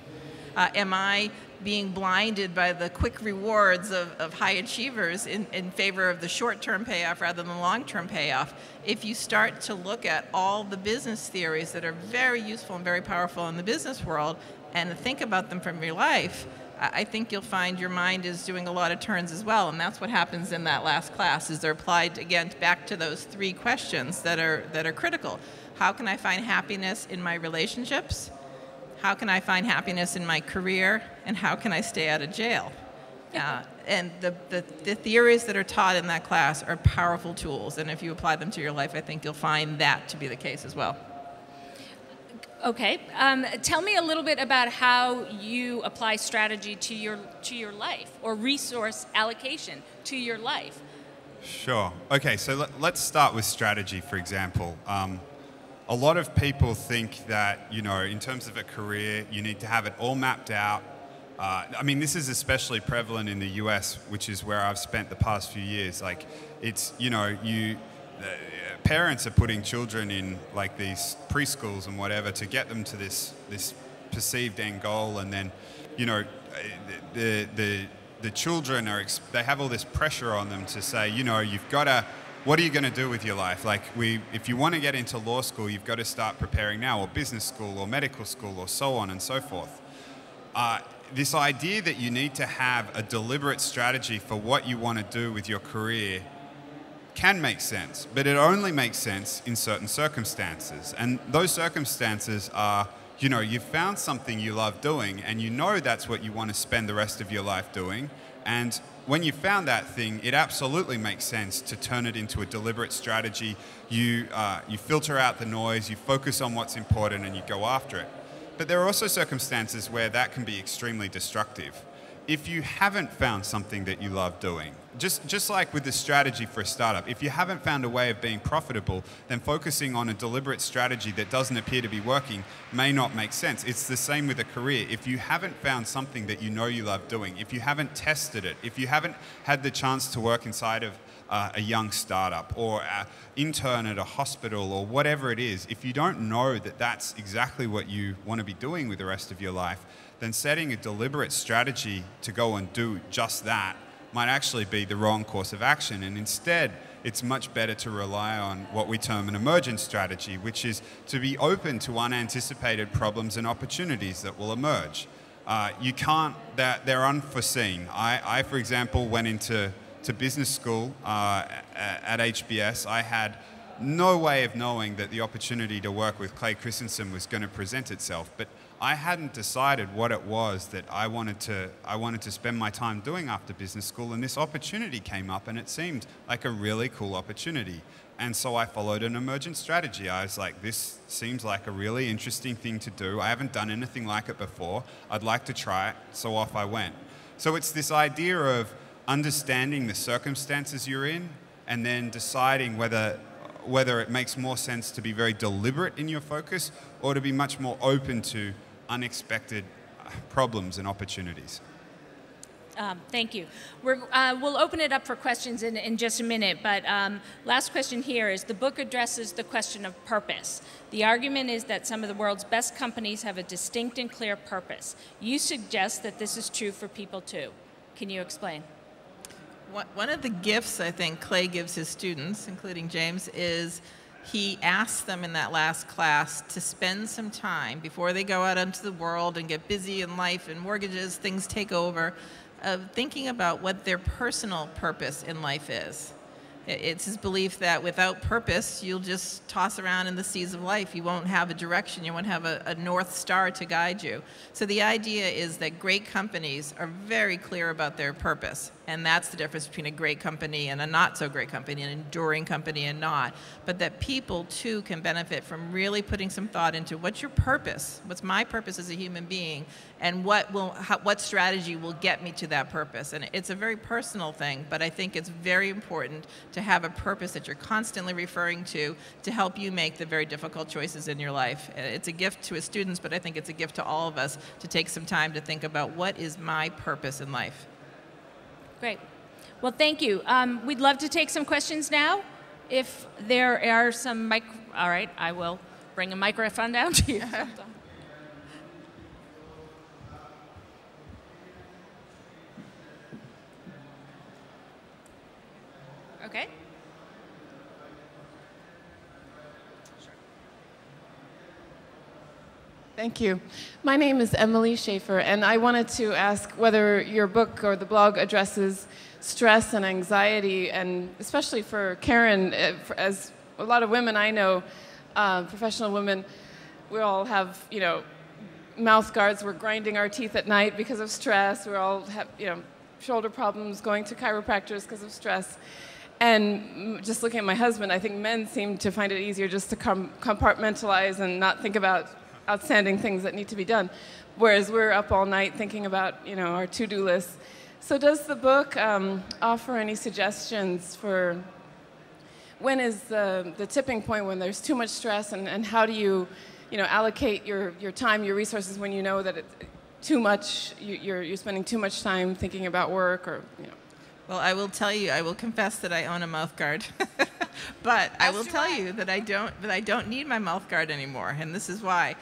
Speaker 3: Am I being blinded by the quick rewards of high achievers in favor of the short-term payoff rather than the long-term payoff? If you start to look at all the business theories that are very useful and very powerful in the business world and think about them from your life, I think you'll find your mind is doing a lot of turns as well, and that's what happens in that last class, is they're applied, again, back to those 3 questions that are critical. How can I find happiness in my relationships? How can I find happiness in my career? And how can I stay out of jail? And the theories that are taught in that class are powerful tools, and if you apply them to your life, I think you'll find that to be the case as well.
Speaker 1: Okay, tell me a little bit about how you apply strategy to your life, or resource allocation to your life.
Speaker 2: Sure. Okay, so let's start with strategy, for example. A lot of people think that, you know, in terms of a career, you need to have it all mapped out. I mean, this is especially prevalent in the US, which is where I've spent the past few years. Like, it's, you know, parents are putting children in like these preschools and whatever to get them to this perceived end goal, and then, you know, the children they have all this pressure on them to say, you know, you've got to, what are you going to do with your life? Like, if you want to get into law school, you've got to start preparing now, or business school, or medical school, or so on and so forth. This idea that you need to have a deliberate strategy for what you want to do with your career can make sense, but it only makes sense in certain circumstances. And those circumstances are, you know, you've found something you love doing, and you know that's what you want to spend the rest of your life doing. And when you found that thing, it absolutely makes sense to turn it into a deliberate strategy. You filter out the noise, you focus on what's important, and you go after it. But there are also circumstances where that can be extremely destructive. If you haven't found something that you love doing, just like with the strategy for a startup, if you haven't found a way of being profitable, then focusing on a deliberate strategy that doesn't appear to be working may not make sense. It's the same with a career. If you haven't found something that you know you love doing, if you haven't tested it, if you haven't had the chance to work inside of a young startup or an intern at a hospital or whatever it is, if you don't know that that's exactly what you want to be doing with the rest of your life, then setting a deliberate strategy to go and do just that might actually be the wrong course of action. And instead, it's much better to rely on what we term an emergent strategy, which is to be open to unanticipated problems and opportunities that will emerge. They're unforeseen. I, for example, went into business school at HBS. I had no way of knowing that the opportunity to work with Clay Christensen was going to present itself, but I hadn't decided what it was that I wanted to spend my time doing after business school, and this opportunity came up, and it seemed like a really cool opportunity. And so I followed an emergent strategy. I was like, this seems like a really interesting thing to do. I haven't done anything like it before. I'd like to try it, so off I went. So it's this idea of understanding the circumstances you're in and then deciding whether it makes more sense to be very deliberate in your focus or to be much more open to unexpected problems and opportunities.
Speaker 1: Thank you. We'll open it up for questions in just a minute, but last question here is, the book addresses the question of purpose. The argument is that some of the world's best companies have a distinct and clear purpose. You suggest that this is true for people too. Can you explain?
Speaker 3: One of the gifts I think Clay gives his students, including James, is he asks them in that last class to spend some time before they go out into the world and get busy in life and mortgages, things take over, of thinking about what their personal purpose in life is. It's his belief that without purpose, you'll just toss around in the seas of life. You won't have a direction. You won't have a North Star to guide you. So the idea is that great companies are very clear about their purpose. And that's the difference between a great company and a not so great company, an enduring company and not. But that people, too, can benefit from really putting some thought into what's your purpose? What's my purpose as a human being? And what strategy will get me to that purpose? And it's a very personal thing, but I think it's very important to have a purpose that you're constantly referring to help you make the very difficult choices in your life. It's a gift to his students, but I think it's a gift to all of us to take some time to think about what is my purpose in life.
Speaker 1: Great. Well, thank you. We'd love to take some questions now. If there are some All right, I will bring a microphone down to you. Okay.
Speaker 4: Thank you. My name is Emily Schaefer, and I wanted to ask whether your book or the blog addresses stress and anxiety, and especially for Karen, as a lot of women I know, professional women, we all have, you know, mouth guards. We're grinding our teeth at night because of stress. We all have, you know, shoulder problems, going to chiropractors because of stress. And just looking at my husband, I think men seem to find it easier just to compartmentalize and not think about outstanding things that need to be done, whereas we're up all night thinking about, you know, our to-do list. So does the book offer any suggestions for when is the tipping point when there's too much stress, and how do you know, allocate your time, your resources when you know that it's too much, you're spending too much time thinking about work, or, you know?
Speaker 3: Well, I will tell you, I will confess that I own a mouth guard. But I will tell you that I don't need my mouth guard anymore, and this is why.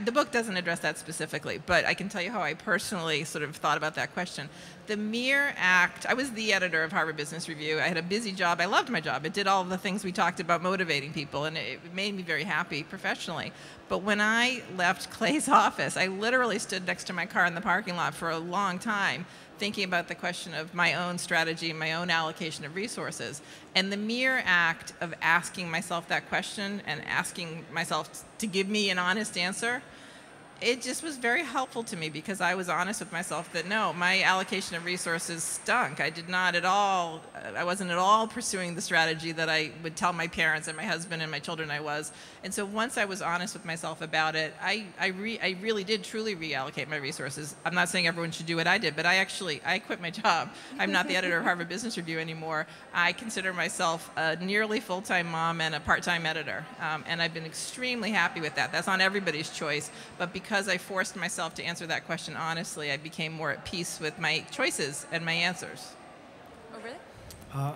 Speaker 3: The book doesn't address that specifically, but I can tell you how I personally sort of thought about that question. The mere act, I was the editor of Harvard Business Review. I had a busy job. I loved my job. It did all the things we talked about motivating people, and it made me very happy professionally. But when I left Clay's office, I literally stood next to my car in the parking lot for a long time, thinking about the question of my own strategy, my own allocation of resources. And the mere act of asking myself that question and asking myself to give me an honest answer, it just was very helpful to me, because I was honest with myself that no, my allocation of resources stunk. I wasn't at all pursuing the strategy that I would tell my parents and my husband and my children I was. And so once I was honest with myself about it, I really did truly reallocate my resources. I'm not saying everyone should do what I did, but I quit my job. I'm not the editor of Harvard Business Review anymore. I consider myself a nearly full-time mom and a part-time editor. And I've been extremely happy with that. That's not everybody's choice, but because I forced myself to answer that question honestly, I became more at peace with my choices and my answers.
Speaker 1: Oh, really?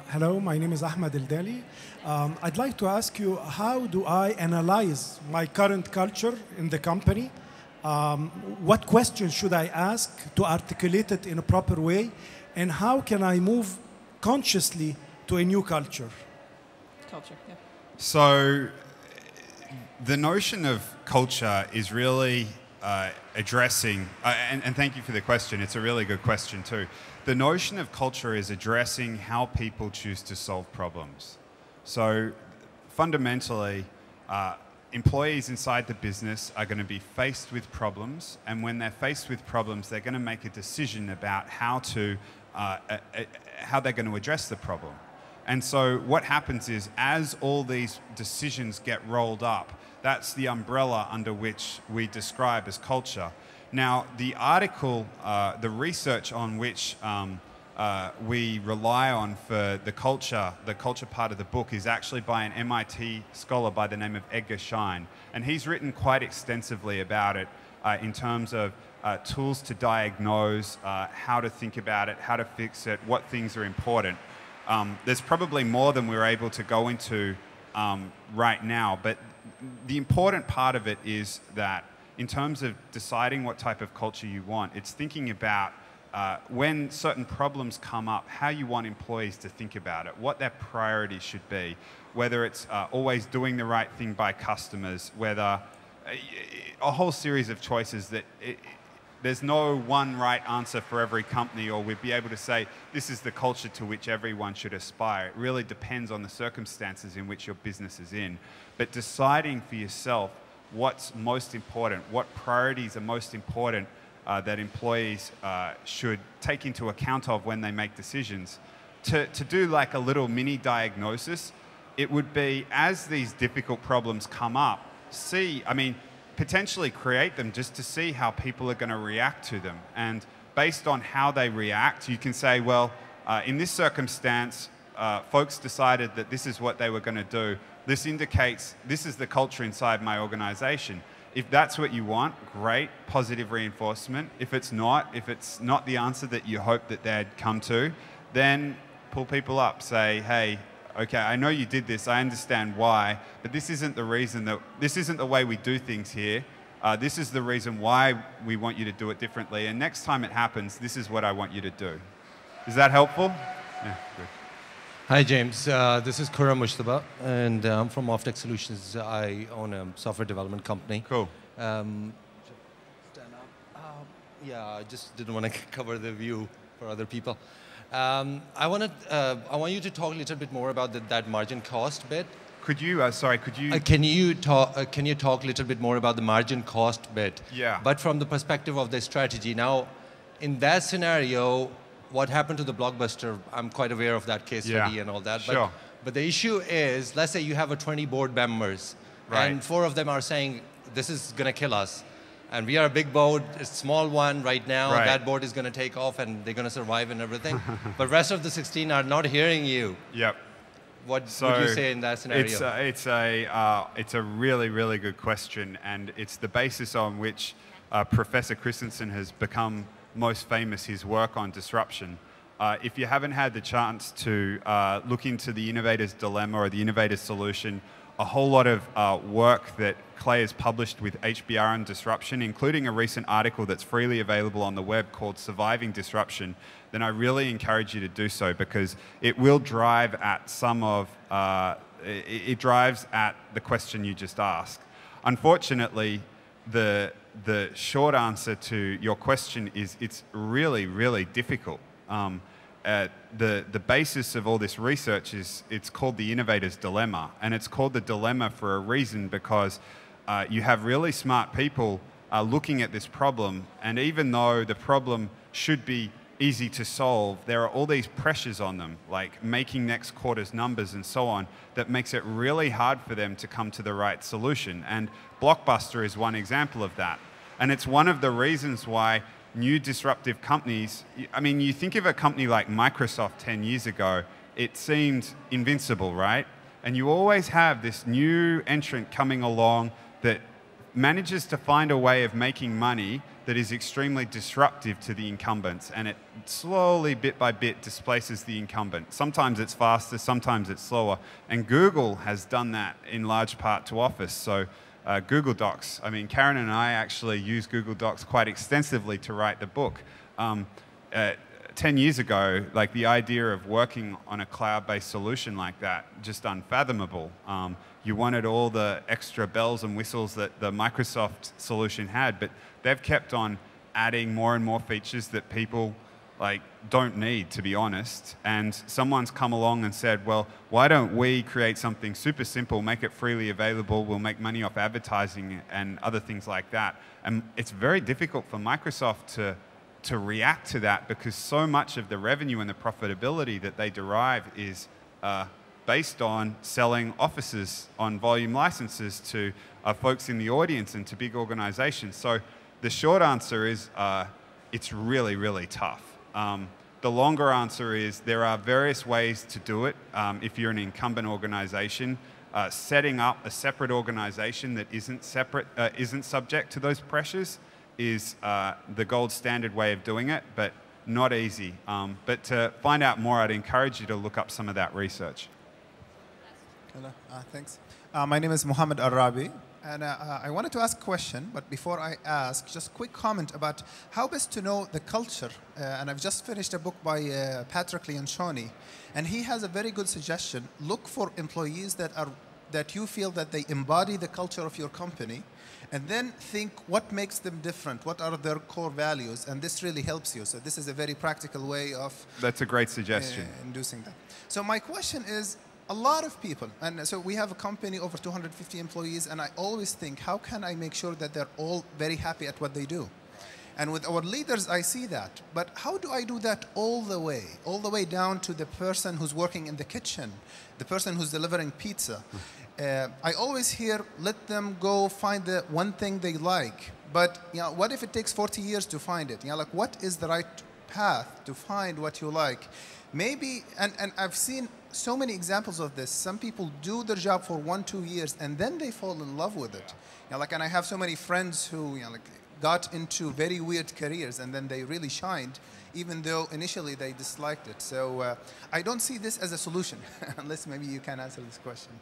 Speaker 5: Hello, my name is Ahmed Eldali. I'd like to ask you, how do I analyze my current culture in the company? What questions should I ask to articulate it in a proper way? And how can I move consciously to a new culture?
Speaker 3: Culture, yeah.
Speaker 2: So the notion of culture is really addressing, and thank you for the question, it's a really good question too. The notion of culture is addressing how people choose to solve problems. So fundamentally, employees inside the business are going to be faced with problems, and when they're faced with problems, they're going to make a decision about how they're going to address the problem. And so what happens is, as all these decisions get rolled up, that's the umbrella under which we describe as culture. Now, the article, the research on which we rely on for the culture part of the book is actually by an MIT scholar by the name of Edgar Schein. And he's written quite extensively about it in terms of tools to diagnose, how to think about it, how to fix it, what things are important. There's probably more than we're able to go into right now, but the important part of it is that in terms of deciding what type of culture you want, it's thinking about when certain problems come up, how you want employees to think about it, what their priorities should be, whether it's always doing the right thing by customers, whether a whole series of choices that there's no one right answer for every company, or we'd be able to say this is the culture to which everyone should aspire. It really depends on the circumstances in which your business is in. But deciding for yourself what's most important, what priorities are most important that employees should take into account of when they make decisions. To do like a little mini diagnosis, it would be, as these difficult problems come up, potentially create them just to see how people are going to react to them. And based on how they react, you can say, well, in this circumstance, folks decided that this is what they were going to do. This indicates this is the culture inside my organization. If that's what you want, great, positive reinforcement. If it's not the answer that you hope that they'd come to, then pull people up. Say, hey, okay, I know you did this, I understand why, but this isn't the reason that, this isn't the way we do things here. This is the reason why we want you to do it differently, and next time it happens, this is what I want you to do. Is that helpful? Yeah, good.
Speaker 6: Hi, James. This is Khurram Mushtaba, and I'm from Off-Tech Solutions. I own a software development company.
Speaker 2: Cool.
Speaker 6: Stand up. Yeah, I just didn't want to cover the view for other people. I want you to talk a little bit more about that margin cost bit.
Speaker 2: Could you, sorry, could you?
Speaker 6: Can you talk a little bit more about the margin cost bit?
Speaker 2: Yeah.
Speaker 6: But from the perspective of the strategy. Now, in that scenario, what happened to the Blockbuster, I'm quite aware of that case study and all that.
Speaker 2: Sure.
Speaker 6: But the issue is, let's say you have 20 board members,
Speaker 2: right,
Speaker 6: and 4 of them are saying, this is going to kill us. And we are a big board, a small one right now,
Speaker 2: right,
Speaker 6: that board is going to take off and they're going to survive and everything. But rest of the 16 are not hearing you.
Speaker 2: Yep.
Speaker 6: What would you say in that scenario?
Speaker 2: It's a really, really good question, and it's the basis on which Professor Christensen has become most famous, his work on disruption. If you haven't had the chance to look into the Innovators Dilemma or the Innovators Solution, a whole lot of work that Clay has published with HBR on disruption, including a recent article that's freely available on the web called Surviving Disruption, then I really encourage you to do so, because it will drive at some of, it drives at the question you just asked. Unfortunately, the short answer to your question is it's really, really difficult. The basis of all this research is, it's called the Innovators Dilemma, and it's called the dilemma for a reason, because you have really smart people looking at this problem, and even though the problem should be easy to solve, there are all these pressures on them, like making next quarter's numbers and so on, that makes it really hard for them to come to the right solution. And Blockbuster is one example of that. And it's one of the reasons why new disruptive companies, I mean, you think of a company like Microsoft 10 years ago, it seemed invincible, right? And you always have this new entrant coming along that manages to find a way of making money that is extremely disruptive to the incumbents, and it slowly, bit by bit, displaces the incumbent. Sometimes it's faster, sometimes it's slower, and Google has done that in large part to Office. So Google Docs, I mean, Karen and I actually use Google Docs quite extensively to write the book. 10 years ago, like, the idea of working on a cloud-based solution like that, just unfathomable. You wanted all the extra bells and whistles that the Microsoft solution had, but they've kept on adding more and more features that people don't need, to be honest. And someone's come along and said, well, why don't we create something super simple, make it freely available, we'll make money off advertising and other things like that. And it's very difficult for Microsoft to react to that, because so much of the revenue and the profitability that they derive is based on selling offices on volume licenses to folks in the audience and to big organizations. So the short answer is it's really, really tough. The longer answer is there are various ways to do it. If you're an incumbent organization, setting up a separate organization that isn't subject to those pressures is the gold standard way of doing it, but not easy. But to find out more, I'd encourage you to look up some of that research.
Speaker 7: Hello, thanks. My name is Mohammed Arabi, and I wanted to ask a question, but before I ask, just a quick comment about how best to know the culture. And I've just finished a book by Patrick Lencioni, and he has a very good suggestion. Look for employees that you feel that they embody the culture of your company, and then think what makes them different, what are their core values, and this really helps you. So this is a very practical way of...
Speaker 2: That's a great suggestion.
Speaker 7: Inducing that. So my question is, a lot of people, and so we have a company over 250 employees, and I always think, how can I make sure that they're all very happy at what they do? And with our leaders, I see that. But how do I do that all the way down to the person who's working in the kitchen, the person who's delivering pizza? I always hear, let them go find the one thing they like. But what if it takes 40 years to find it? What is the right path to find what you like? Maybe, and I've seen so many examples of this. Some people do their job for 1-2 years, and then they fall in love with it. And I have so many friends who got into very weird careers, and then they really shined, even though initially they disliked it. So I don't see this as a solution, unless maybe you can answer this question.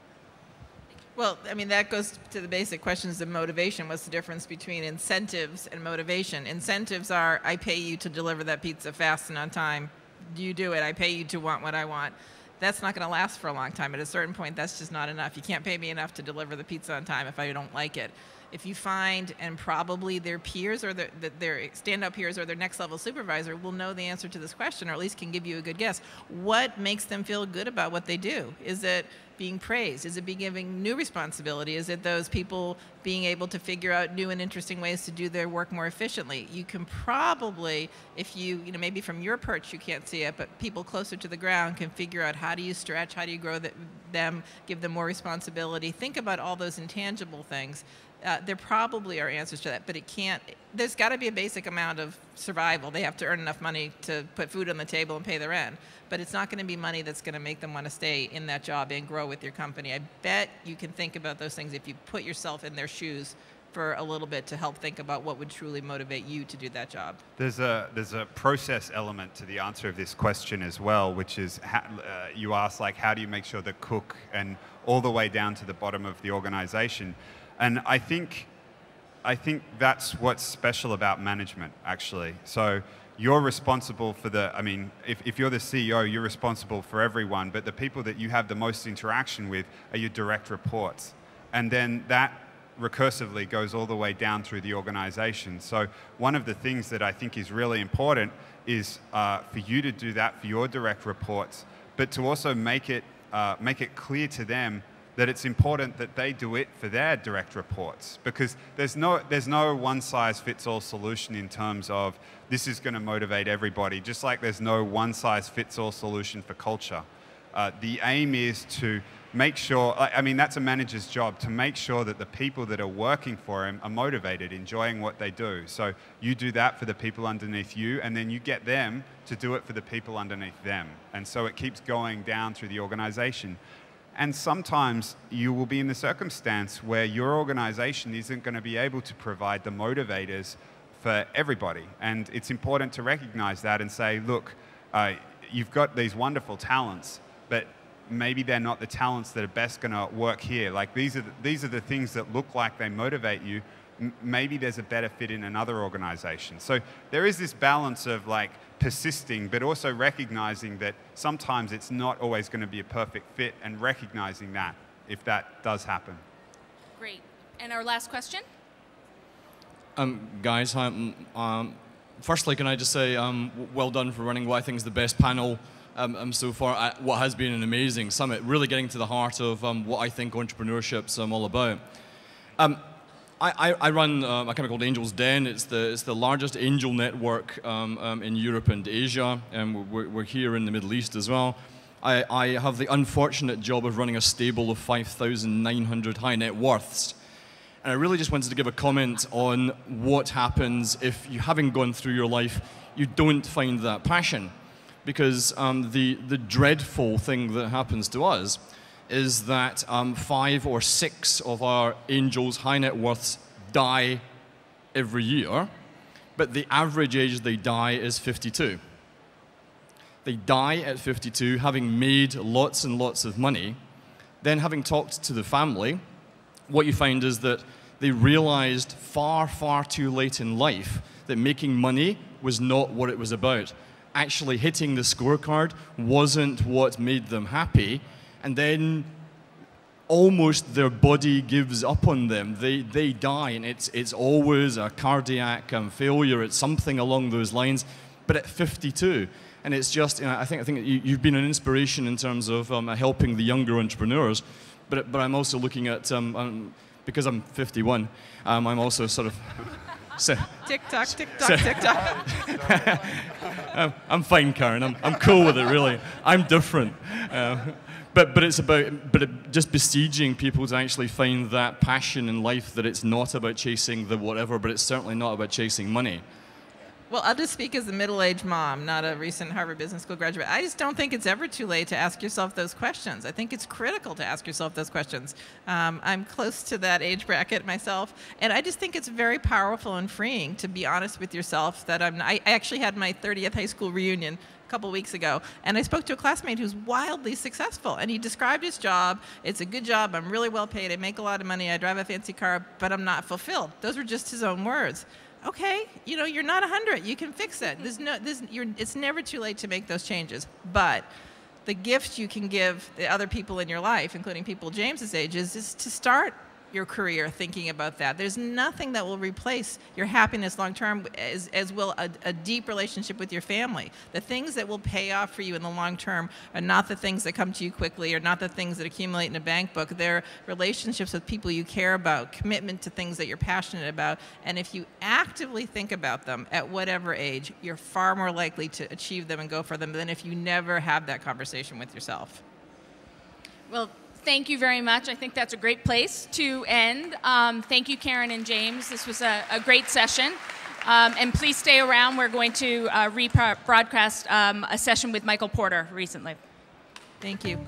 Speaker 3: Well, I mean, that goes to the basic questions of motivation. What's the difference between incentives and motivation? Incentives are, I pay you to deliver that pizza fast and on time. You do it. I pay you to want what I want. That's not going to last for a long time. At a certain point, that's just not enough. You can't pay me enough to deliver the pizza on time if I don't like it. If you find, and probably their peers or their standout peers or their next level supervisor will know the answer to this question, or at least can give you a good guess. What makes them feel good about what they do? Is it being praised? Is it being given new responsibility? Is it those people being able to figure out new and interesting ways to do their work more efficiently? You can probably, if you maybe from your perch you can't see it, but people closer to the ground can figure out how do you stretch, how do you grow them, give them more responsibility. Think about all those intangible things. There probably are answers to that, but it can't. There's got to be a basic amount of survival. They have to earn enough money to put food on the table and pay their rent, but it's not going to be money that's going to make them want to stay in that job and grow with your company. I bet you can think about those things if you put yourself in their shoes for a little bit to help think about what would truly motivate you to do that job.
Speaker 2: There's a process element to the answer of this question as well, which is you ask, like, how do you make sure the cook and all the way down to the bottom of the organization. And I think that's what's special about management, actually. So you're responsible for if you're the CEO, you're responsible for everyone, but the people that you have the most interaction with are your direct reports. And then that recursively goes all the way down through the organization. So one of the things that I think is really important is for you to do that for your direct reports, but to also make it clear to them that it's important that they do it for their direct reports, because there's no one-size-fits-all solution in terms of this is going to motivate everybody, just like there's no one-size-fits-all solution for culture. The aim is to make sure, that's a manager's job, to make sure that the people that are working for him are motivated, enjoying what they do. So you do that for the people underneath you, and then you get them to do it for the people underneath them. And so it keeps going down through the organization. And sometimes you will be in the circumstance where your organization isn't going to be able to provide the motivators for everybody. And it's important to recognize that and say, look, you've got these wonderful talents, but maybe they're not the talents that are best going to work here. Like these are the things that look like they motivate you. Maybe there's a better fit in another organization. So there is this balance of like persisting, but also recognizing that sometimes it's not always going to be a perfect fit, and recognizing that if that does happen.
Speaker 1: Great. And our last question?
Speaker 8: Guys, firstly, can I just say well done for running what I think is the best panel so far at what has been an amazing summit, really getting to the heart of what I think entrepreneurship's all about. I run a company called Angel's Den. It's the largest angel network in Europe and Asia, and we're here in the Middle East as well. I have the unfortunate job of running a stable of 5,900 high net worths. And I really just wanted to give a comment on what happens if you, having gone through your life, you don't find that passion. Because the dreadful thing that happens to us is that 5 or 6 of our angels' high net worths die every year, but the average age they die is 52. They die at 52, having made lots and lots of money. Then, having talked to the family, what you find is that they realized far, far too late in life that making money was not what it was about. Actually hitting the scorecard wasn't what made them happy, and then almost their body gives up on them. They die, and it's always a cardiac failure. It's something along those lines, but at 52. And it's just, I think you've been an inspiration in terms of helping the younger entrepreneurs, but I'm also looking at, because I'm 51, I'm also sort of...
Speaker 3: TikTok, TikTok.
Speaker 8: I'm fine, Karen. I'm cool with it, really. I'm different. But it's about just besieging people to actually find that passion in life, that it's not about chasing the whatever, but it's certainly not about chasing money.
Speaker 3: Well, I'll just speak as a middle-aged mom, not a recent Harvard Business School graduate. I just don't think it's ever too late to ask yourself those questions. I think it's critical to ask yourself those questions. I'm close to that age bracket myself, and I just think it's very powerful and freeing to be honest with yourself that I actually had my 30th high school reunion a couple weeks ago, and I spoke to a classmate who's wildly successful, and he described his job. It's a good job. I'm really well paid. I make a lot of money. I drive a fancy car, but I'm not fulfilled. Those were just his own words. Okay, you know, you're not 100. You can fix it. It's never too late to make those changes. But the gift you can give the other people in your life, including people James's age, is to start your career thinking about that. There's nothing that will replace your happiness long term as will a deep relationship with your family. The things that will pay off for you in the long term are not the things that come to you quickly or not the things that accumulate in a bank book. They're relationships with people you care about, commitment to things that you're passionate about, and if you actively think about them at whatever age, you're far more likely to achieve them and go for them than if you never have that conversation with yourself.
Speaker 1: Well, thank you very much. I think that's a great place to end. Thank you, Karen and James. This was a great session. And please stay around. We're going to rebroadcast a session with Michael Porter recently.
Speaker 3: Thank you.